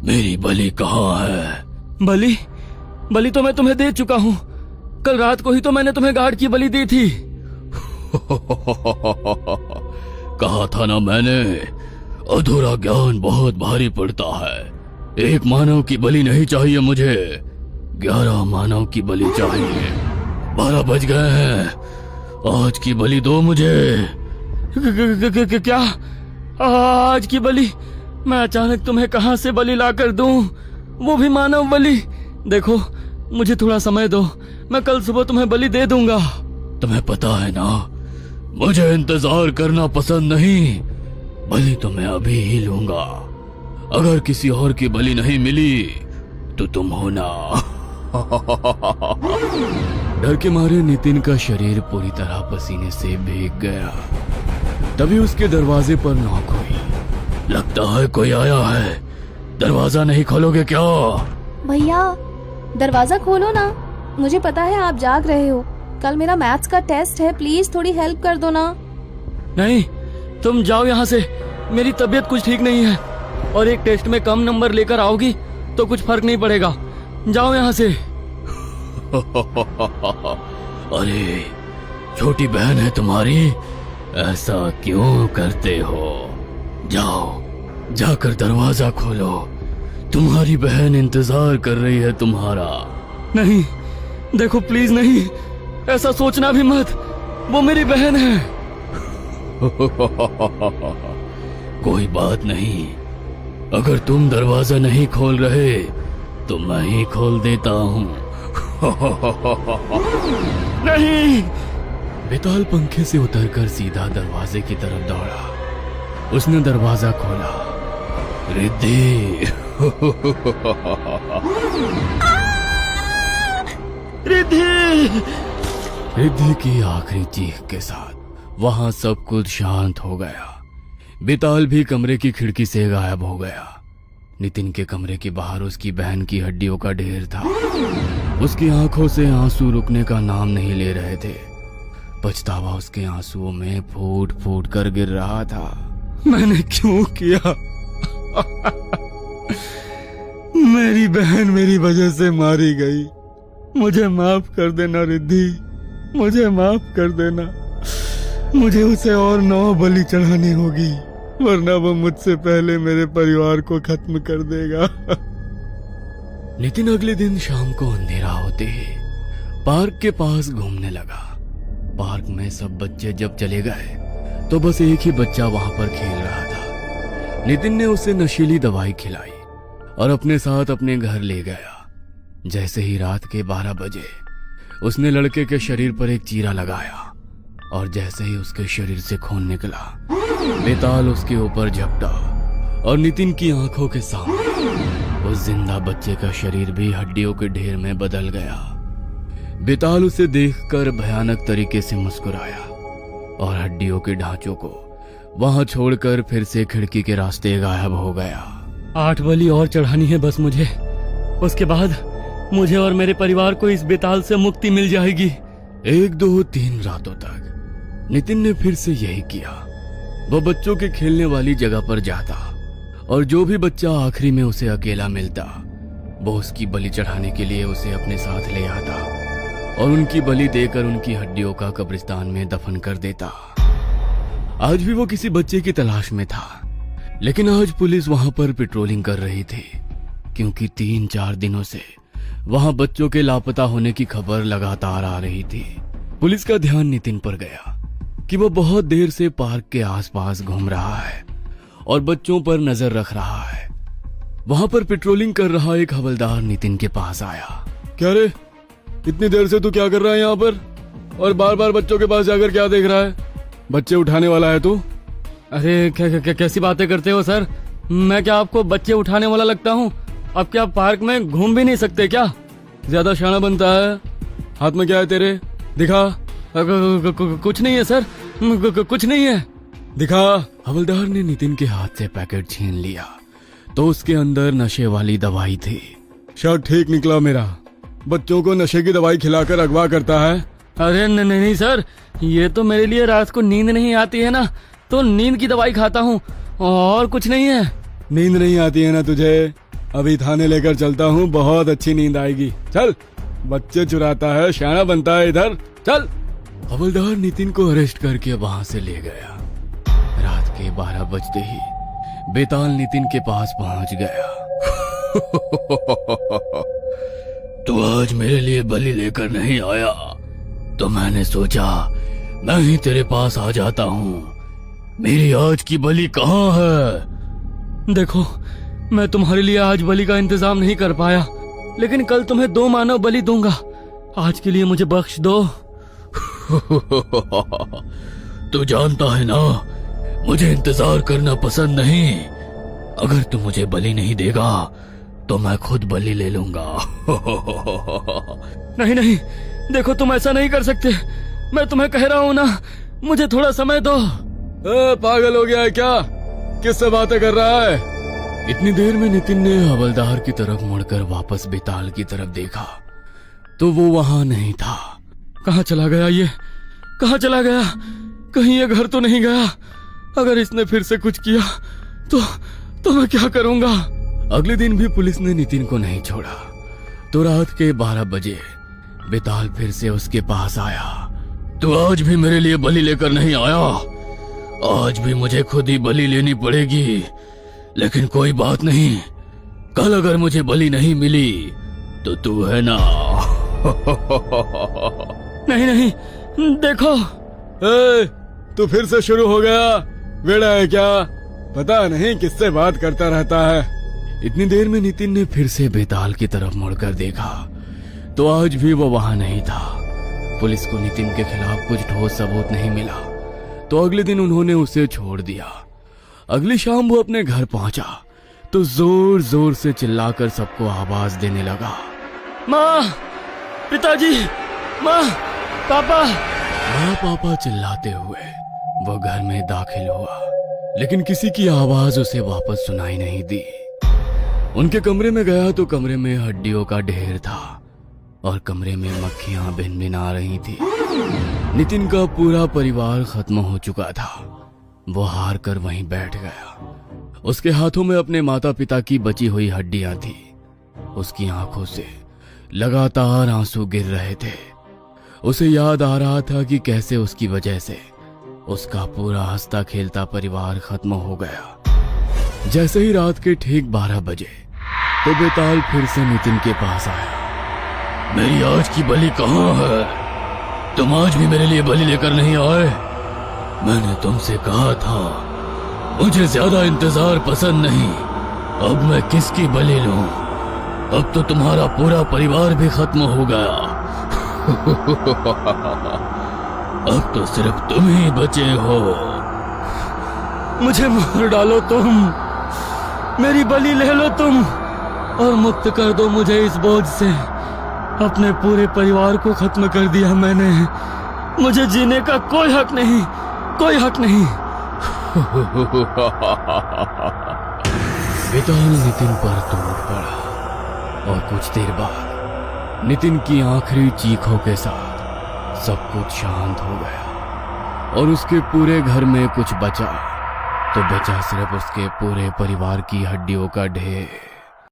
मेरी बलि कहाँ है? बलि? बलि तो मैं तुम्हें दे चुका हूँ। कल रात को ही तो मैंने तुम्हें गार्ड की बलि दी थी। कहा था ना मैंने, अधूरा ज्ञान बहुत भारी पड़ता है। एक मानव की बलि नहीं चाहिए मुझे, 11 मानव की बलि चाहिए। 12 बज गए हैं, आज की बलि दो मुझे। क्या? आज की बलि? मैं अचानक तुम्हें कहां से बलि लाकर दूं, वो भी मानव बलि? देखो, मुझे थोड़ा समय दो, मैं कल सुबह तुम्हें बलि दे दूंगा। तुम्हें पता है ना, मुझे इंतजार करना पसंद नहीं। बलि तो मैं अभी ही लूंगा। अगर किसी और की बलि नहीं मिली तो तुम होना। डर के मारे नितिन का शरीर पूरी तरह पसीने से भीग गया। तभी उसके दरवाजे पर नॉक हुई। लगता है कोई आया है, दरवाजा नहीं खोलोगे क्या? भैया, दरवाजा खोलो ना। मुझे पता है आप जाग रहे हो, कल मेरा मैथ्स का टेस्ट है, प्लीज थोड़ी हेल्प कर दो ना। नहीं, तुम जाओ यहाँ से, मेरी तबीयत कुछ ठीक नहीं है, और एक टेस्ट में कम नंबर लेकर आओगी तो कुछ फर्क नहीं पड़ेगा। जाओ यहाँ से। अरे, छोटी बहन है तुम्हारी, ऐसा क्यों करते हो? जाओ, जाकर दरवाजा खोलो, तुम्हारी बहन इंतजार कर रही है तुम्हारा। नहीं, देखो प्लीज नहीं, ऐसा सोचना भी मत, वो मेरी बहन है। कोई बात नहीं, अगर तुम दरवाजा नहीं खोल रहे तो मैं ही खोल देता हूँ। नहीं! बेताल पंखे से उतरकर सीधा दरवाजे की तरफ दौड़ा। उसने दरवाजा खोला। रिद्धि! रिद्धि! रिद्धि की आखिरी चीख के साथ वहां सब कुछ शांत हो गया। बेताल भी कमरे की खिड़की से गायब हो गया। नितिन के कमरे के बाहर उसकी बहन की हड्डियों का ढेर था। उसकी आंखों से आंसू रुकने का नाम नहीं ले रहे थे। पछतावा उसके आंसुओं में फूट फूट कर गिर रहा था। मैंने क्यों किया? मेरी बहन मेरी वजह से मारी गई। मुझे माफ कर देना रिद्धि, मुझे माफ कर देना। मुझे उसे और 9 बलि चढ़ानी होगी, वरना वो मुझसे पहले मेरे परिवार को खत्म कर देगा। नितिन अगले दिन शाम को अंधेरा होते ही पार्क के पास घूमने लगा। पार्क में सब बच्चे जब चले गए तो बस एक ही बच्चा वहां पर खेल रहा था। नितिन ने उसे नशीली दवाई खिलाई और अपने साथ अपने घर ले गया। जैसे ही रात के 12 बजे उसने लड़के के शरीर पर एक चीरा लगाया और जैसे ही उसके शरीर से खून निकला, बेताल उसके ऊपर झपटा और नितिन की आंखों के सामने उस जिंदा बच्चे का शरीर भी हड्डियों के ढेर में बदल गया। बेताल उसे देखकर भयानक तरीके से मुस्कुराया और हड्डियों के ढांचों को वहां छोड़कर फिर से खिड़की के रास्ते गायब हो गया। 8 बलि और चढ़ानी है बस मुझे, उसके बाद मुझे और मेरे परिवार को इस बेताल से मुक्ति मिल जाएगी। 1, 2, 3 रातों तक नितिन ने फिर से यही किया। वह बच्चों के खेलने वाली जगह पर जाता और जो भी बच्चा आखिरी में उसे अकेला मिलता, वो उसकी बलि चढ़ाने के लिए उसे अपने साथ ले आता और उनकी बलि देकर उनकी हड्डियों का कब्रिस्तान में दफन कर देता। आज भी वो किसी बच्चे की तलाश में था, लेकिन आज पुलिस वहां पर पेट्रोलिंग कर रही थी, क्योंकि 3-4 दिनों से वहां बच्चों के लापता होने की खबर लगातार आ रही थी। पुलिस का ध्यान नितिन पर गया कि वो बहुत देर से पार्क के आसपास घूम रहा है और बच्चों पर नजर रख रहा है। वहां पर पेट्रोलिंग कर रहा एक हवलदार नितिन के पास आया। क्या रे, इतनी देर से तू क्या कर रहा है यहाँ पर, और बार बार बच्चों के पास जाकर क्या देख रहा है? बच्चे उठाने वाला है तू? अरे कैसी बातें करते हो सर, मैं क्या आपको बच्चे उठाने वाला लगता हूँ? अब क्या पार्क में घूम भी नहीं सकते क्या? ज्यादा शाना बनता है। हाथ में क्या है तेरे, दिखा। कुछ नहीं है सर, कुछ नहीं है। दिखा। हवलदार ने नितिन के हाथ से पैकेट छीन लिया तो उसके अंदर नशे वाली दवाई थी। शर्ट ठीक निकला मेरा, बच्चों को नशे की दवाई खिलाकर अगवा करता है। अरे नहीं सर, ये तो मेरे लिए रात को नींद नहीं आती है ना, तो नींद की दवाई खाता हूँ, और कुछ नहीं है। नींद नहीं आती है ना तुझे, अभी थाने लेकर चलता हूँ, बहुत अच्छी नींद आएगी। चल, बच्चे चुराता है, शाना बनता है, इधर चल। हवलदार नितिन को अरेस्ट करके वहां से ले गया। रात के 12 बजते ही बेताल नितिन के पास पहुंच गया। तू आज मेरे लिए बलि लेकर नहीं आया, तो मैंने सोचा मैं ही तेरे पास आ जाता हूँ। मेरी आज की बलि कहाँ है? देखो, मैं तुम्हारे लिए आज बलि का इंतजाम नहीं कर पाया, लेकिन कल तुम्हें 2 मानव बलि दूंगा। आज के लिए मुझे बख्श दो। तू जानता है ना, मुझे इंतजार करना पसंद नहीं। अगर तू मुझे बलि नहीं देगा तो मैं खुद बलि ले लूंगा। नहीं नहीं, देखो तुम ऐसा नहीं कर सकते। मैं तुम्हें कह रहा हूँ ना, मुझे थोड़ा समय दो। पागल हो गया है क्या? किससे बातें कर रहा है? इतनी देर में नितिन ने हवलदार की तरफ मुड़कर वापस बेताल की तरफ देखा तो वो वहां नहीं था। कहाँ चला गया ये? कहाँ चला गया? कहीं ये घर तो नहीं गया? अगर इसने फिर से कुछ किया तो मैं क्या करूंगा? अगले दिन भी पुलिस ने नितिन को नहीं छोड़ा। तो रात के 12 बजे बेताल फिर से उसके पास आया। तू आज भी मेरे लिए बलि लेकर नहीं आया? आज भी मुझे खुद ही बलि लेनी पड़ेगी, लेकिन कोई बात नहीं। कल अगर मुझे बलि नहीं मिली तो तू है ना। नहीं नहीं, देखो। तू फिर से शुरू हो गया? बेड़ा है क्या? पता नहीं किससे बात करता रहता है। इतनी देर में नितिन ने फिर से बेताल की तरफ मुड़कर देखा तो आज भी वो वहां नहीं था। पुलिस को नितिन के खिलाफ कुछ ठोस सबूत नहीं मिला तो अगले दिन उन्होंने उसे छोड़ दिया। अगली शाम वो अपने घर पहुंचा तो जोर जोर से चिल्लाकर सबको आवाज देने लगा। माँ, पिताजी, माँ, पापा। माँ पापा चिल्लाते हुए वो घर में दाखिल हुआ, लेकिन किसी की आवाज उसे वापस सुनाई नहीं दी। उनके कमरे में गया तो कमरे में हड्डियों का ढेर था और कमरे में मक्खियां भिनभिना रही थी। नितिन का पूरा परिवार खत्म हो चुका था। वो हार कर वहीं बैठ गया। उसके हाथों में अपने माता पिता की बची हुई हड्डियां थी। उसकी आंखों से लगातार आंसू गिर रहे थे। उसे याद आ रहा था कि कैसे उसकी वजह से उसका पूरा हंसता खेलता परिवार खत्म हो गया। जैसे ही रात के ठीक 12 बजे तो बेताल फिर से नितिन के पास आया। मेरी आज की बलि कहाँ है? तुम आज भी मेरे लिए बलि लेकर नहीं आए? मैंने तुमसे कहा था मुझे ज्यादा इंतजार पसंद नहीं। अब मैं किसकी बलि लूं? अब तो तुम्हारा पूरा परिवार भी खत्म हो गया। अब तो सिर्फ तुम ही बचे हो। मुझे मार डालो तुम, मेरी बलि ले लो तुम और मुक्त कर दो मुझे इस बोझ से। अपने पूरे परिवार को खत्म कर दिया मैंने। मुझे जीने का कोई हक नहीं, कोई हक नहीं। बेताल नितिन पर टूट पड़ा और कुछ देर बाद नितिन की आखिरी चीखों के साथ सब कुछ शांत हो गया और उसके पूरे घर में कुछ बचा तो बचा सिर्फ उसके पूरे परिवार की हड्डियों का ढेर।